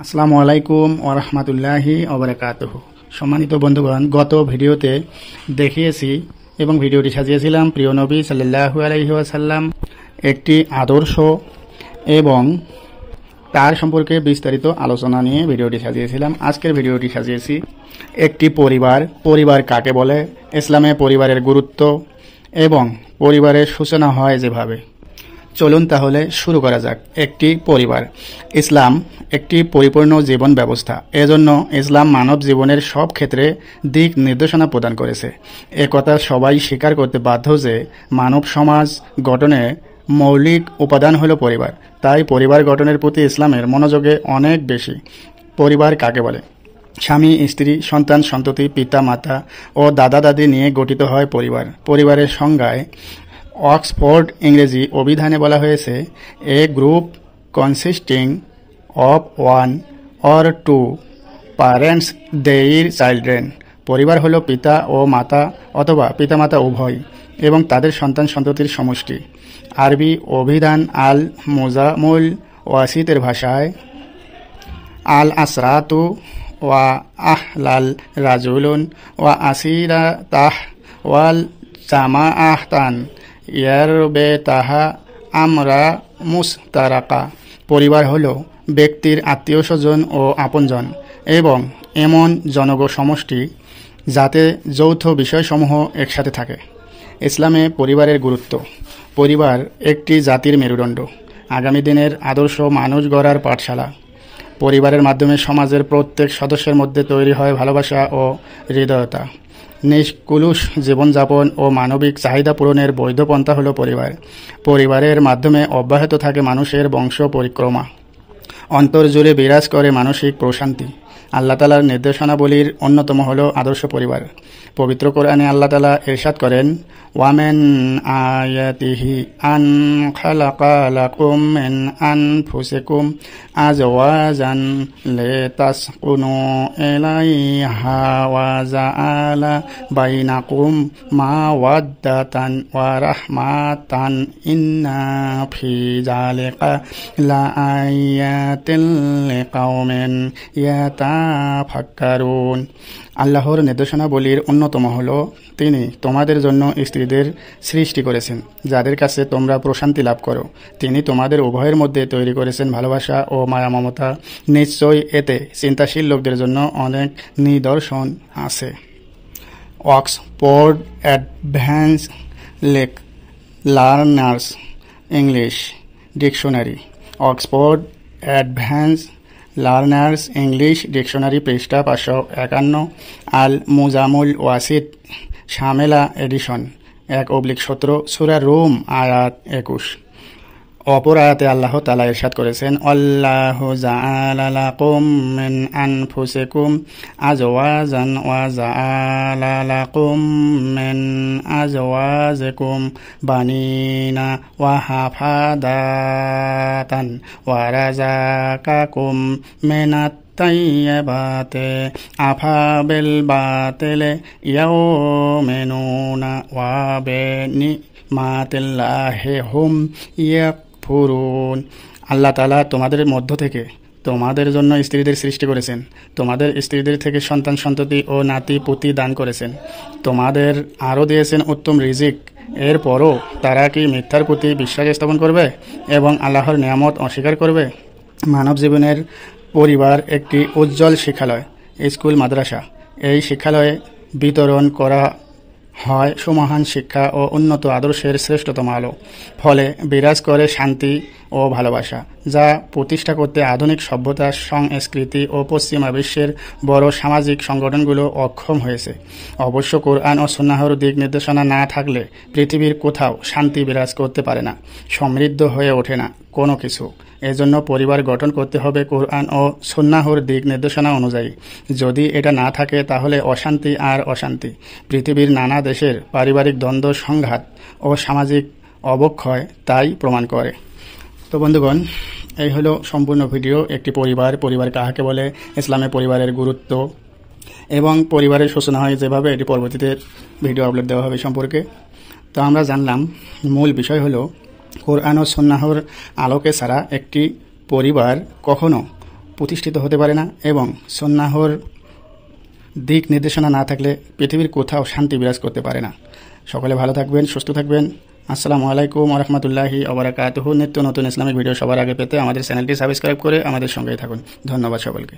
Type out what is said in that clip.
আসসালামু আলাইকুম ওয়া রাহমাতুল্লাহি ওয়া বারাকাতুহু। সম্মানিত বন্ধুগণ, গত ভিডিওতে দেখিয়েছি এবং ভিডিওটি সাজিয়েছিলাম প্রিয় নবী সাল্লাল্লাহু আলাইহি ওয়াসাল্লাম একটি আদর্শ এবং তার সম্পর্কে বিস্তারিত আলোচনা নিয়ে ভিডিওটি সাজিয়েছিলাম। আজকের ভিডিওটি সাজিয়েছি একটি পরিবার কাকে বলে, ইসলামে পরিবারের গুরুত্ব এবং পরিবারের সূচনা হয় যেভাবে। চলুন তাহলে শুরু করা যাক। একটি পরিবার। ইসলাম একটি পরিপূর্ণ জীবন ব্যবস্থা। এজন্য ইসলাম মানব জীবনের সব ক্ষেত্রে দিক নির্দেশনা প্রদান করেছে। একথা সবাই স্বীকার করতে বাধ্য যে মানব সমাজ গঠনে মৌলিক উপাদান হলো পরিবার। তাই পরিবার গঠনের প্রতি ইসলামের মনোযোগে অনেক বেশি। পরিবার কাকে বলে? স্বামী, স্ত্রী, সন্তান, সন্ততি, পিতা, মাতা ও দাদা দাদি নিয়ে গঠিত হয় পরিবার। পরিবারের সংজ্ঞায় অক্সফোর্ড ইংরেজি অভিধানে বলা হয়েছে, a group consisting of one or two parents their children. পরিবার হলো পিতা ও মাতা অথবা পিতামাতা উভয় এবং তাদের সন্তান সন্ততির সমষ্টি। আরবি অভিধান আল মুজামুল ওয়াসিতের ভাষায়, আল আসরাতু ওয়া আহলাল রাজুলুন ওয়া আসিরা তাহ ওয়াল জামাআতান ইয়ারবে তাহা আমরা মুস্তারাকা। পরিবার হলো ব্যক্তির আত্মীয় স্বজন ও আপনজন এবং এমন সমষ্টি যাতে যৌথ বিষয়সমূহ একসাথে থাকে। ইসলামে পরিবারের গুরুত্ব। পরিবার একটি জাতির মেরুদণ্ড, আগামী দিনের আদর্শ মানুষ গড়ার পাঠশালা। পরিবারের মাধ্যমে সমাজের প্রত্যেক সদস্যের মধ্যে তৈরি হয় ভালোবাসা ও হৃদয়তা। নিষ্কলুষ জীবনযাপন ও মানবিক চাহিদা পূরণের বৈধ পন্থা হল পরিবার। পরিবারের মাধ্যমে অব্যাহত থাকে মানুষের বংশ পরিক্রমা। অন্তর জুড়ে বিরাজ করে মানসিক প্রশান্তি। আল্লাহ তাআলার নির্দেশনাবলীর অন্যতম হল আদর্শ পরিবার। পবিত্র কোরআনে আল্লাহ তাআলা ইরশাদ করেন, ওয়ামেন আয়াতিহি আন খালাকা লাকুম মিন আনফুসিকুম আজওয়াজান লিতাসকুনু ইলাইহা ওয়া জাআলা বাইনাকুম মাওয়াদ্দাতান ওয়া রাহমাতান ইন্না ফি যালিকা লাআয়াতিল লিকাওমিন ইয়াতাফাক্কারুন। আল্লাহর নির্দেশনাবলীর অন্যতম হল, তিনি তোমাদের জন্য স্ত্রীদের সৃষ্টি করেছেন যাদের কাছে তোমরা প্রশান্তি লাভ করো। তিনি তোমাদের উভয়ের মধ্যে তৈরি করেছেন ভালোবাসা ও মায়া মমতা। নিশ্চয়ই এতে চিন্তাশীল লোকদের জন্য অনেক নিদর্শন আছে। Oxford advance learners English dictionary. Oxford advance learners English dictionary পৃষ্ঠা 551। আল মুজামুল ওয়াসিত শামেলা এডিশন 1/17 সূরা রুম আয়াত 21। অপর আয়াতে আল্লাহ তাআলা ইরশাদ করেছেন, আল্লাহু জাআলা লাকুম মিন আনফুসিকুম আজওয়াজান ওয়া জাআলা লাকুম মিন আজওয়াজিকুম বানিনা ওয়া হাফাদাতান ওয়া রাযাকাকুম মিনাত তাইয়্যিবাতি আফাবিল বাতিলি ইয়াউমিনুনা ওয়া বিনিমাতিল্লাহি হুম ইয়াকফুরুন। আল্লাহ তাআলা তোমাদের মধ্য থেকে তোমাদের জন্য স্ত্রীদের সৃষ্টি করেছেন, তোমাদের স্ত্রীদের থেকে সন্তান সন্ততি ও নাতি পুতি দান করেছেন, তোমাদের আরও দিয়েছেন উত্তম রিজিক। এরপরও তারা কি মিথ্যার প্রতি বিশ্বাস স্থাপন করবে এবং আল্লাহর নিয়ামত অস্বীকার করবে? মানব জীবনের পরিবার একটি উজ্জ্বল শিক্ষালয়, স্কুল, মাদ্রাসা। এই শিক্ষালয়ে বিতরণ করা হয় সুমহান শিক্ষা ও উন্নত আদর্শের শ্রেষ্ঠতম আলো। ফলে বিরাজ করে শান্তি ও ভালোবাসা, যা প্রতিষ্ঠা করতে আধুনিক সভ্যতা, সংস্কৃতি ও পশ্চিমা বিশ্বের বড় সামাজিক সংগঠনগুলো অক্ষম হয়েছে। অবশ্য কোরআন ও সুন্নাহর দিক নির্দেশনা না থাকলে পৃথিবীর কোথাও শান্তি বিরাজ করতে পারে না, সমৃদ্ধ হয়ে ওঠে না কোনো কিছু। এজন্য পরিবার গঠন করতে হবে কোরআন ও সুন্নাহর দিক নির্দেশনা অনুযায়ী। যদি এটা না থাকে তাহলে অশান্তি আর অশান্তি। পৃথিবীর নানা দেশের পারিবারিক দ্বন্দ্ব, সংঘাত ও সামাজিক অবক্ষয় তাই প্রমাণ করে। তো বন্ধুগণ, এই হলো সম্পূর্ণ ভিডিও। একটি পরিবার কাহাকে বলে, ইসলামে পরিবারের গুরুত্ব এবং পরিবারের সূচনা হয় যেভাবে, এটি পরবর্তীতে ভিডিও আপলোড দেওয়া হবে সম্পর্কে। তো আমরা জানলাম মূল বিষয় হলো কোরআন ও সুন্নাহর আলোকে ছাড়া একটি পরিবার কখনো প্রতিষ্ঠিত হতে পারে না এবং সুন্নাহর দিক নির্দেশনা না থাকলে পৃথিবীর কোথাও শান্তি বিরাজ করতে পারে না। সকলে ভালো থাকবেন, সুস্থ থাকবেন। আসসালামু আলাইকুম ওয়া রাহমাতুল্লাহি ওয়া বারাকাতুহু। নিত্য নতুন ইসলামিক ভিডিও সবার আগে পেতে আমাদের চ্যানেলটি সাবস্ক্রাইব করে আমাদের সঙ্গেই থাকুন। ধন্যবাদ সকলকে।